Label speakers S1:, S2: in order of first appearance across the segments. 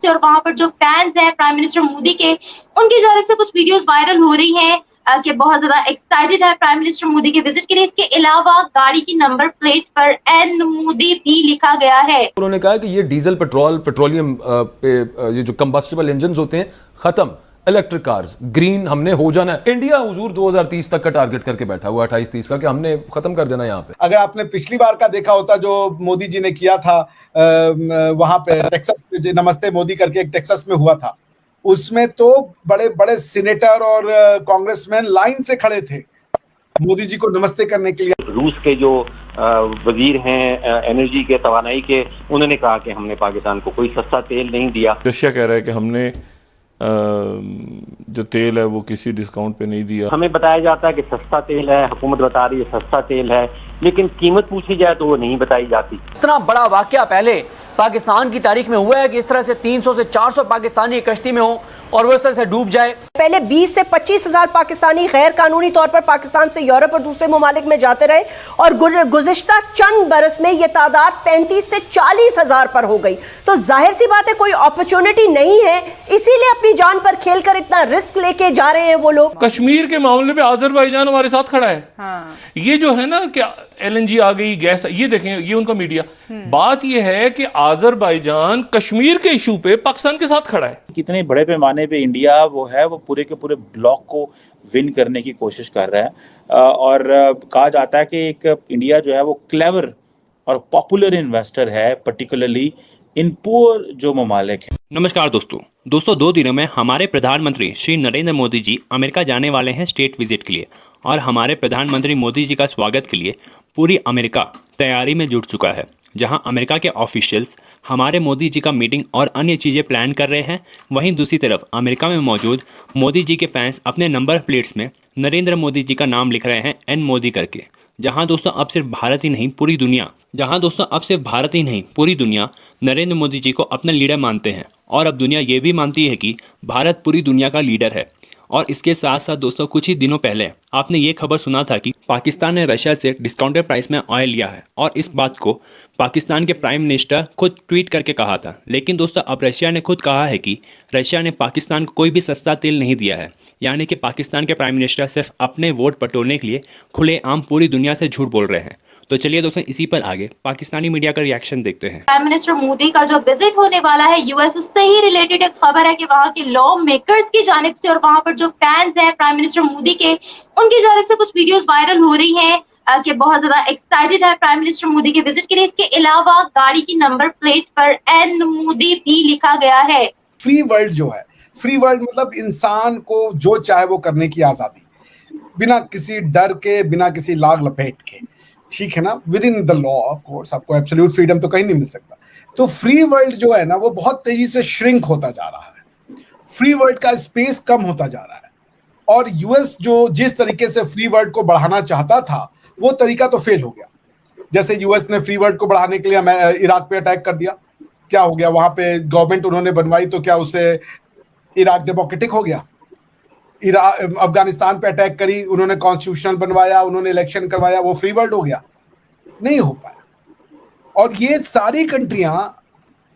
S1: से और वहां पर जो फैंस हैं प्राइम मिनिस्टर मोदी के, उनकी जानिब से कुछ वीडियोस वायरल हो रही हैं कि बहुत ज्यादा एक्साइटेड है प्राइम मिनिस्टर मोदी के विजिट के लिए। इसके अलावा गाड़ी की नंबर प्लेट पर एन मोदी भी लिखा गया है।
S2: उन्होंने कहा कि ये डीजल पेट्रोलियम पे ये जो कंबस्टिबल इंजन होते हैं खत्म, इलेक्ट्रिक कार्स ग्रीन हमने हो जाना है। इंडिया हुजूर 2030 तक का टारगेट करके बैठा हुआ 28-30 का कि हमने खत्म कर देना यहाँ पे।
S3: अगर आपने पिछली बार का देखा होता जो मोदी जी ने किया था वहां पे टेक्सास में, नमस्ते मोदी करके एक टेक्सास में हुआ था, उसमें तो बड़े बड़े सीनेटर और कांग्रेसमैन लाइन से खड़े थे मोदी जी को नमस्ते करने के लिए।
S4: रूस के जो वजीर हैं एनर्जी के, तवानाई के, उन्होंने कहा कि हमने पाकिस्तान को कोई सस्ता तेल नहीं दिया।
S5: रशिया कह रहा है कि हमने जो तेल है वो किसी डिस्काउंट पे नहीं दिया।
S4: हमें बताया जाता है कि सस्ता तेल है, हुकूमत बता रही है सस्ता तेल है, लेकिन कीमत पूछी जाए तो वो नहीं बताई जाती।
S6: इतना बड़ा वाकया पहले पाकिस्तान की तारीख में हुआ है कि इस तरह से 300 से 400 पाकिस्तानी कश्ती में हो और वो इस तरह से डूब जाए।
S7: पहले 20 से 25 हजार पाकिस्तानी गैर कानूनी तौर पर पाकिस्तान से यूरोप और दूसरे ममालिक में जाते रहे और गुज़िश्ता चंद बरस में यह तादाद 35 से 40 हजार पर हो गई। तो जाहिर सी बात है कोई अपॉर्चुनिटी नहीं है, इसीलिए अपनी जान पर खेलकर इतना रिस्क लेके जा रहे हैं वो लोग।
S5: कश्मीर के मामले में आजरबाईजान हमारे साथ खड़ा है। हाँ। ये जो है ना कि LNG आ गई, गैस, ये देखें, ये उनका मीडिया। बात ये है कि आजरबाईजान कश्मीर के इशू पे पाकिस्तान के साथ खड़ा है।
S8: कितने बड़े पैमाने पे इंडिया वो है वो पूरे के पूरे ब्लॉक को विन करने की कोशिश कर रहा है और कहा जाता है कि एक इंडिया जो है वो क्लेवर और पॉपुलर इन्वेस्टर है, पर्टिकुलरली इन पुअर जो ममालिक हैं।
S9: नमस्कार दोस्तों 2 दिनों में हमारे प्रधानमंत्री श्री नरेंद्र मोदी जी अमेरिका जाने वाले हैं स्टेट विजिट के लिए और हमारे प्रधानमंत्री मोदी जी का स्वागत के लिए पूरी अमेरिका तैयारी में जुट चुका है, जहां अमेरिका के ऑफिशियल्स हमारे मोदी जी का मीटिंग और अन्य चीज़ें प्लान कर रहे हैं। वहीं दूसरी तरफ अमेरिका में मौजूद मोदी जी के फैंस अपने नंबर प्लेट्स में नरेंद्र मोदी जी का नाम लिख रहे हैं एन मोदी करके। जहां दोस्तों अब सिर्फ भारत ही नहीं पूरी दुनिया नरेंद्र मोदी जी को अपना लीडर मानते हैं और अब दुनिया ये भी मानती है कि भारत पूरी दुनिया का लीडर है। और इसके साथ साथ दोस्तों कुछ ही दिनों पहले आपने ये खबर सुना था कि पाकिस्तान ने रशिया से डिस्काउंटेड प्राइस में ऑयल लिया है और इस बात को पाकिस्तान के प्राइम मिनिस्टर खुद ट्वीट करके कहा था। लेकिन दोस्तों अब रशिया ने खुद कहा है कि रशिया ने पाकिस्तान को कोई भी सस्ता तेल नहीं दिया है, यानी कि पाकिस्तान के प्राइम मिनिस्टर सिर्फ अपने वोट बटोरने के लिए खुलेआम पूरी दुनिया से झूठ बोल रहे हैं। तो चलिए दोस्तों इसी पर आगे पाकिस्तानी मीडिया का रिएक्शन देखते हैं।
S1: प्राइम मिनिस्टर मोदी का जो विजिट होने वाला है यूएस, उससे ही रिलेटेड एक खबर है कि वहां के लॉ मेकर्स की जानिब से और वहां पर जो फैंस हैं प्राइम मिनिस्टर मोदी के, उनकी जानिब से कुछ वीडियोस वायरल हो रही हैं कि बहुत ज्यादा एक्साइटेड है प्राइम मिनिस्टर मोदी के विजिट के लिए। इसके अलावा गाड़ी की नंबर प्लेट पर एन मोदी भी लिखा गया है।
S3: फ्री वर्ल्ड जो है, फ्री वर्ल्ड मतलब इंसान को जो चाहे वो करने की आजादी, बिना किसी डर के, बिना किसी लाग लपेट के, ठीक है ना, with in the law of course. आपको एब्सोल्यूट फ्रीडम तो कहीं नहीं मिल सकता। तो फ्री वर्ल्ड जो है ना वो बहुत तेजी से श्रिंक होता जा रहा है, फ्री वर्ल्ड का स्पेस कम होता जा रहा है और यूएस जो जिस तरीके से फ्री वर्ल्ड को बढ़ाना चाहता था वो तरीका तो फेल हो गया। जैसे यूएस ने फ्री वर्ल्ड को बढ़ाने के लिए इराक पे अटैक कर दिया, क्या हो गया, वहां पे गवर्नमेंट उन्होंने बनवाई तो क्या उससे इराक डेमोक्रेटिक हो गया? अफगानिस्तान पे अटैक करी, उन्होंने कॉन्स्टिट्यूशन बनवाया, उन्होंने इलेक्शन करवाया, वो फ्री वर्ल्ड हो गया? नहीं हो पाया। और ये सारी कंट्रियां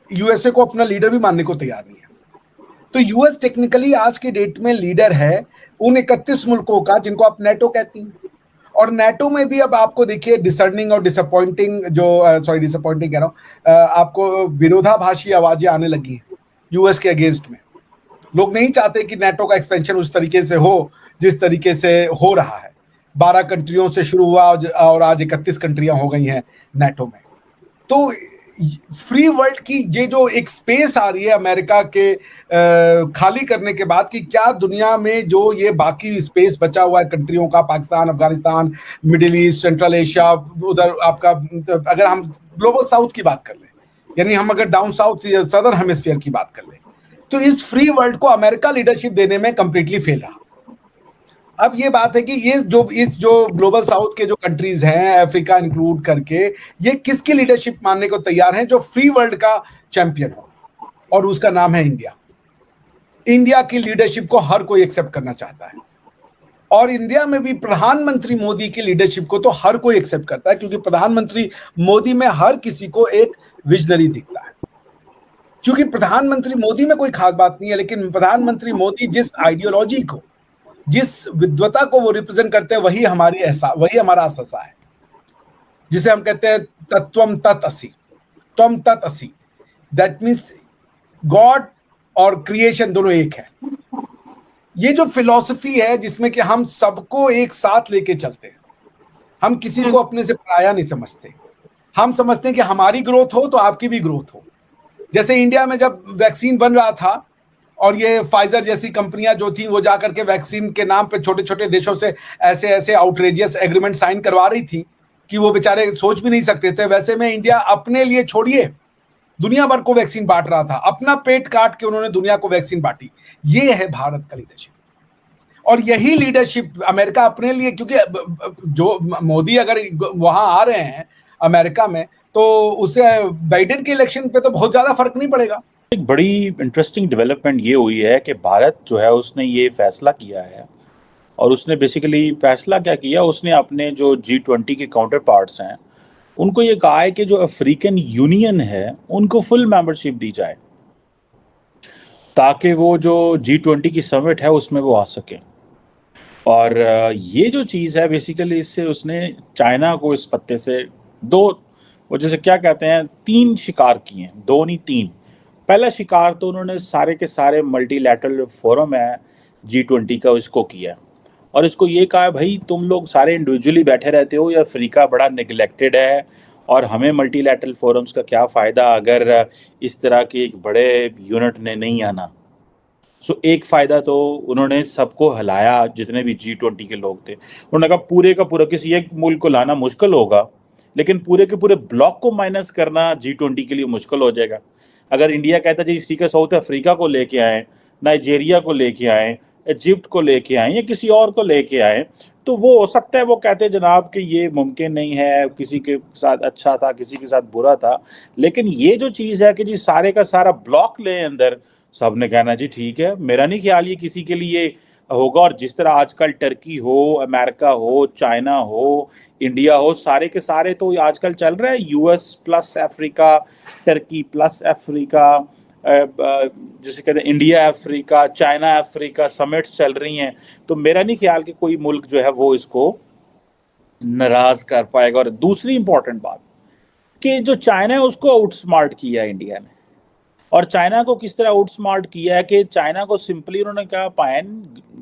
S3: यूएसए को अपना लीडर भी मानने को तैयार नहीं है। तो यूएस टेक्निकली आज के डेट में लीडर है उन 31 मुल्कों का जिनको आप नेटो कहती हैं। और नेटो में भी अब आपको देखिए डिसर्निंग और डिसअपॉइंटिंग डिसअपॉइंटिंग कह रहा हूं, आपको विरोधाभासी आवाजें आने लगी हैं यूएस के अगेंस्ट में। लोग नहीं चाहते कि नेटो का एक्सपेंशन उस तरीके से हो जिस तरीके से हो रहा है। 12 कंट्रियों से शुरू हुआ और आज 31 कंट्रियां हो गई हैं नेटो में। तो फ्री वर्ल्ड की ये जो एक स्पेस आ रही है अमेरिका के खाली करने के बाद कि क्या दुनिया में जो ये बाकी स्पेस बचा हुआ है कंट्रियों का, Pakistan, Afghanistan, middle east, central Asia, उधर आपका, अगर हम ग्लोबल साउथ की बात कर लें, यानी हम अगर डाउन साउथ सदर्न हेमिस्फीयर की बात कर लें, तो इस फ्री वर्ल्ड को अमेरिका लीडरशिप देने में कंप्लीटली फेल रहा। अब ये बात है कि इस जो ग्लोबल साउथ के जो कंट्रीज हैं, अफ्रीका इंक्लूड करके, ये किसकी लीडरशिप मानने को तैयार हैं? जो फ्री वर्ल्ड का चैंपियन हो, और उसका नाम है इंडिया। इंडिया की लीडरशिप को हर कोई एक्सेप्ट करना चाहता है और इंडिया में भी प्रधानमंत्री मोदी की लीडरशिप को तो हर कोई एक्सेप्ट करता है, क्योंकि प्रधानमंत्री मोदी में हर किसी को एक विजनरी दिखता है। क्योंकि प्रधानमंत्री मोदी में कोई खास बात नहीं है, लेकिन प्रधानमंत्री मोदी जिस आइडियोलॉजी को, जिस विद्वता को वो रिप्रेजेंट करते हैं, वही हमारा अससा है, जिसे हम कहते हैं तत्वम तत् असि, त्वम तत् असि। दैट मीन्स गॉड और क्रिएशन दोनों एक है। ये जो फिलॉसफी है जिसमें कि हम सबको एक साथ लेके चलते हैं, हम किसी को अपने से पराया नहीं समझते, हम समझते हैं कि हमारी ग्रोथ हो तो आपकी भी ग्रोथ हो। जैसे इंडिया में जब वैक्सीन बन रहा था और ये फाइजर जैसी कंपनियां जो थी वो जाकर के वैक्सीन के नाम पे छोटे छोटे देशों से ऐसे ऐसे आउटरेजियस एग्रीमेंट साइन करवा रही थी कि वो बेचारे सोच भी नहीं सकते थे, वैसे में इंडिया अपने लिए छोड़िए दुनिया भर को वैक्सीन बांट रहा था, अपना पेट काट के उन्होंने दुनिया को वैक्सीन बांटी। ये है भारत का लीडरशिप, और यही लीडरशिप अमेरिका अपने लिए, क्योंकि जो मोदी अगर वहां आ रहे हैं अमेरिका में तो उससे बाइडेन के इलेक्शन पे तो बहुत ज्यादा फर्क नहीं पड़ेगा।
S8: एक बड़ी इंटरेस्टिंग डेवलपमेंट ये हुई है कि भारत जो है उसने ये फैसला किया है, और उसने बेसिकली फैसला क्या किया, उसने अपने जो G20 के काउंटर पार्ट्स हैं उनको ये कहा है कि जो अफ्रीकन यूनियन है उनको फुल मेंबरशिप दी जाए, ताकि वो जो G20 की समिट है उसमें वो आ सके। और ये जो चीज़ है बेसिकली इससे उसने चाइना को इस पत्ते से वो जैसे क्या कहते हैं 3 शिकार किए हैं, 2 नहीं 3। पहला शिकार तो उन्होंने सारे के सारे मल्टीलैटरल फोरम है G20 का इसको किया, और इसको ये कहा भाई तुम लोग सारे इंडिविजुअली बैठे रहते हो, या अफ्रीका बड़ा निगलेक्टेड है और हमें मल्टीलैटरल फोरम्स का क्या फ़ायदा अगर इस तरह के एक बड़े यूनिट ने नहीं आना। सो एक फ़ायदा तो उन्होंने सबको हिलाया, जितने भी G20 के लोग थे उन्होंने कहा पूरे का पूरा किसी एक मुल्क को लाना मुश्किल होगा, लेकिन पूरे के पूरे ब्लॉक को माइनस करना G20 के लिए मुश्किल हो जाएगा। अगर इंडिया कहता है जी ठीक है साउथ अफ्रीका को लेके आए, नाइजीरिया को लेके आए, इजिप्ट को लेके आए या किसी और को लेके आए, तो वो हो सकता है वो कहते हैं जनाब कि ये मुमकिन नहीं है, किसी के साथ अच्छा था किसी के साथ बुरा था। लेकिन ये जो चीज़ है कि जी सारे का सारा ब्लॉक ले अंदर, सब ने कहना जी ठीक है, मेरा नहीं ख्याल ये किसी के लिए होगा। और जिस तरह आजकल टर्की हो, अमेरिका हो, चाइना हो, इंडिया हो, सारे के सारे तो आजकल चल रहा है US plus Africa, Turkey plus Africa, जैसे कहते हैं India Africa, China Africa summits चल रही हैं। तो मेरा नहीं ख्याल कि कोई मुल्क जो है वो इसको नाराज कर पाएगा। और दूसरी इंपॉर्टेंट बात कि जो चाइना है उसको आउटस्मार्ट किया है इंडिया ने, और चाइना को किस तरह आउटस्मार्ट किया है कि चाइना को सिंपली उन्होंने कहा पायन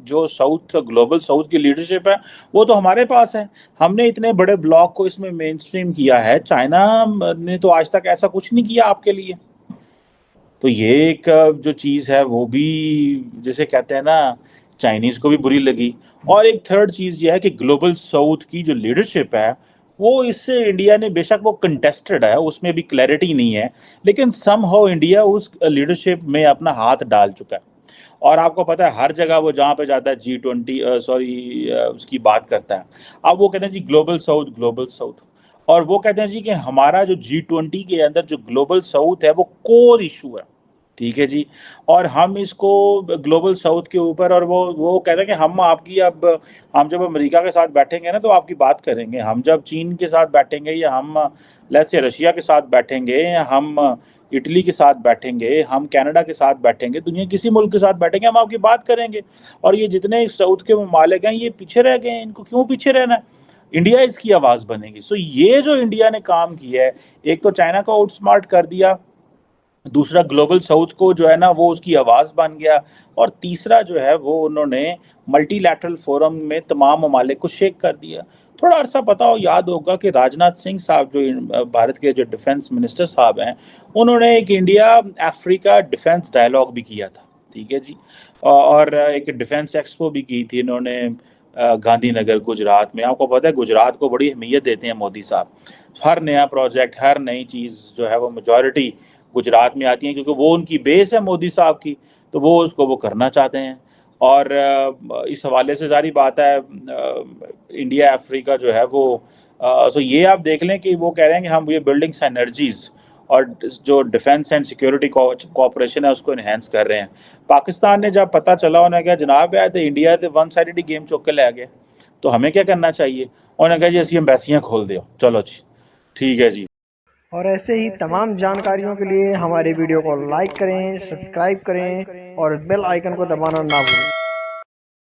S8: जो साउथ ग्लोबल साउथ की लीडरशिप है वो तो हमारे पास है, हमने इतने बड़े ब्लॉक को इसमें मेन स्ट्रीम किया है, चाइना ने तो आज तक ऐसा कुछ नहीं किया आपके लिए। तो ये एक जो चीज़ है वो भी जैसे कहते हैं ना चाइनीज़ को भी बुरी लगी। और एक थर्ड चीज़ ये है कि ग्लोबल साउथ की जो लीडरशिप है वो इससे इंडिया ने, बेशक वो कंटेस्टेड है उसमें भी क्लैरिटी नहीं है, लेकिन समहाउ इंडिया उस लीडरशिप में अपना हाथ डाल चुका है। और आपको पता है हर जगह वो जहाँ पे जाता है G20 उसकी बात करता है। अब वो कहते हैं जी ग्लोबल साउथ, और वो कहते हैं जी कि हमारा जो G20 के अंदर जो ग्लोबल साउथ है वो कोर इशू है, ठीक है जी। और हम इसको ग्लोबल साउथ के ऊपर, और वो कहते हैं कि हम आपकी हम जब अमेरिका के साथ बैठेंगे ना तो आपकी बात करेंगे, हम जब चीन के साथ बैठेंगे या हम लेट्स से रशिया के साथ बैठेंगे, या हम इटली के साथ बैठेंगे, हम कनाडा के साथ बैठेंगे, दुनिया किसी मुल्क के साथ बैठेंगे, हम आपकी बात करेंगे। और ये जितने साउथ के ममालिक हैं ये पीछे रह गए हैं, इनको क्यों पीछे रहना है, इंडिया इसकी आवाज़ बनेगी। सो ये जो इंडिया ने काम किया है, एक तो चाइना को आउटस्मार्ट कर दिया, दूसरा ग्लोबल साउथ को जो है ना वो उसकी आवाज़ बन गया, और तीसरा जो है वो उन्होंने मल्टीलैटरल फोरम में तमाम ममालिक को शेक कर दिया। थोड़ा अरसा पता हो याद होगा कि राजनाथ सिंह साहब जो भारत के जो डिफेंस मिनिस्टर साहब हैं, उन्होंने एक इंडिया अफ्रीका डिफेंस डायलॉग भी किया था, ठीक है जी, और एक डिफेंस एक्सपो भी की थी इन्होंने गांधीनगर गुजरात में। आपको पता है गुजरात को बड़ी अहमियत देते हैं मोदी साहब, हर नया प्रोजेक्ट हर नई चीज़ जो है वो मेजॉरिटी गुजरात में आती है, क्योंकि वो उनकी बेस है मोदी साहब की, तो वो उसको वो करना चाहते हैं। और इस हवाले से जारी बात है इंडिया अफ्रीका जो है वो सो ये आप देख लें कि वो कह रहे हैं कि हम ये बिल्डिंग सिनर्जीज और जो डिफेंस एंड सिक्योरिटी कोऑपरेशन है उसको इन्हेंस कर रहे हैं। पाकिस्तान ने जब पता चला उन्हें क्या जनाब है तो इंडिया तो वन साइडेड गेम चुक के ले गए, तो हमें क्या करना चाहिए, उन्होंने कहा जी असं एम्बैसियाँ खोल दो, चलो जी ठीक है जी।
S10: और ऐसे ही तमाम जानकारियों के लिए हमारे वीडियो को लाइक करें, सब्सक्राइब करें और बेल आइकन को दबाना ना भूलें।